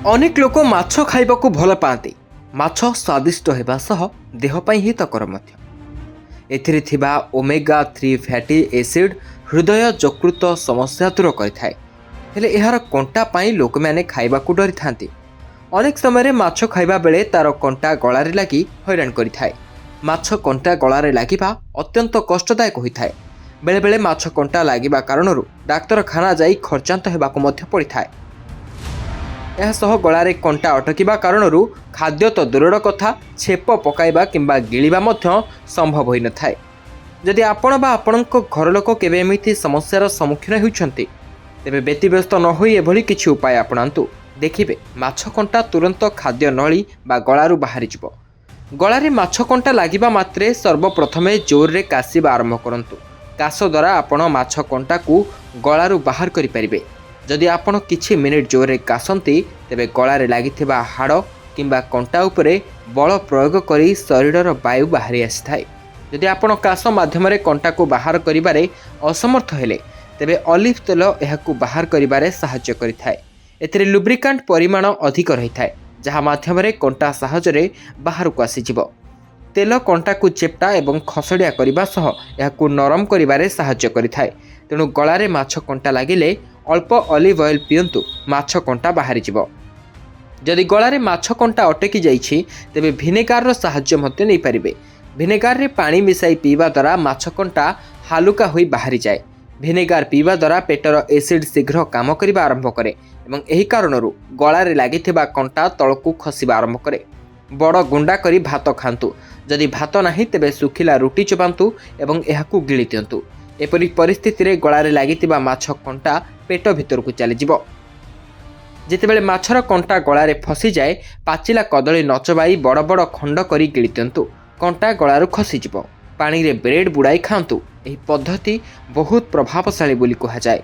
अनेक लोक माछ खाइबाकू भल पाती। माछ स्वादिष्ट होगा सह देह ପାଇଁ हितकर ମଧ୍ୟ। एथिरे थिबा ओमेगा 3 फैटी एसिड हृदय यकृत समस्या दूर କରିଥାଏ। हेले एहार कंटा ପାଇଁ लोकमाने खाइबाकू डरी थांती। अनेक समय माछ खाइबा बेले तार कंटा गलारे लागी हैरान करिथाए। माछ कंटा गलारे लागिबा अत्यंत कष्टदायक होइथाए। बेले बेले माछ कंटा लागिबा कारणरू डाक्तरखाना जाई खर्चांत हेबाकू मध्य पड़िथाए। एहासह गलारे कंटा अटकिबा कारणरू खाद्य तो दूरर कथा छेप पकाइबा किंबा गिलिबा मध्य संभव होई न थाए। जदि आपण बा आपणक घर लोक केबे एमिति समस्यार सम्मुखीन होउछन्ति तेबे व्यतिव्यस्त न होई एभली किछि उपाय आपणांतु। देखिबे माछ कंटा तुरंत खाद्य नळी बा गलारू बाहरी जिवो। गलारे माछ कंटा लागिबा मात्रे सर्वप्रथमे जोर काशिबा आरंभ करंतु। काश द्वारा आपण माछ कंटा को गलारू बाहर करि परिबे। जदि आपण किछि मिनिट जोर काशंती तेबे गलारे लागिथिबा हाड़ किंबा कंटा उपरे बल प्रयोग करी शरीरर वायु बाहरी आसिथाए। जदि आपण काश माध्यम कंटा को बाहर करिबारे असमर्थ हेले तेबे ऑलिव तेल एहाकू बाहर करिबारे सहाय्य करिथाए। एथिरे लुब्रिकांट परिमाण अधिक रहिथाए जहा माध्यम कंटा सहजरे बाहर को आसीजिवो। तेल कंटा को चेप्टा एवं खसड़िया करिबा सह एहाकू नरम करिबारे सहाय्य करिथाए। तेणु गलारे माछ कंटा लागिले अल्प ऑलिव ऑयल पियंतु, माछ कंटा बाहरी जिवो। जदि गलारे माछ कंटा अटकी जाइछि तेबे भिनेगार सहाय्य मते नै परिबे। भिनेगार रे पानी मिसाई पीवा द्वारा माछ कंटा हालुका होई बाहरी जाए। भिनेगार पीवा द्वारा पेटर एसिड शीघ्र काम करिबा आरंभ करे एवं एही कारणरू गलारे लागिथिबा कंटा तळकू खसिबा आरंभ करे। बड़ गुंडा करी भात खांतु। जदि भात नाही तेबे सुखिला रुटी चबांतु एवं एहाकू गिळि दियंतु। एपरि परिस्थिति रे गलारे लागिथिबा माछ कंटा पेट भितर को चली जिवो। जेतेबेले माछर कंटा गलारे फसी जाए पाचिला कदली नचबाई बड़ बड़ खंड करी गिळि दियंतु। कंटा गलारू खसी जिवो। पानी रे ब्रेड बुड़ाई खांतु। एही पद्धति बहुत प्रभावशाली बोली कहा जाए।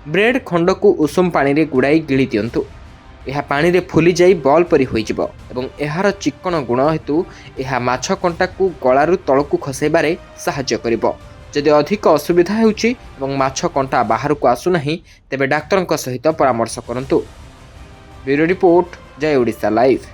ब्रेड खंड को उषुम पानी रे गुड़ाई गिळि दियंतु। यह पानी रे फुली जाई बॉल परी होई जिवो एवं एहार चिक्कण गुण हेतु यह माछ कंटा को गलारू तळकू खसेबारे सहाय्य करिवो। जदि अधिक असुविधा हेउछि एवं माछ कंटा बाहर को आसु नाही तेबे डाक्तरक सहित परामर्श करंतु। ब्यूरो रिपोर्ट, जय ओडिशा लाइव।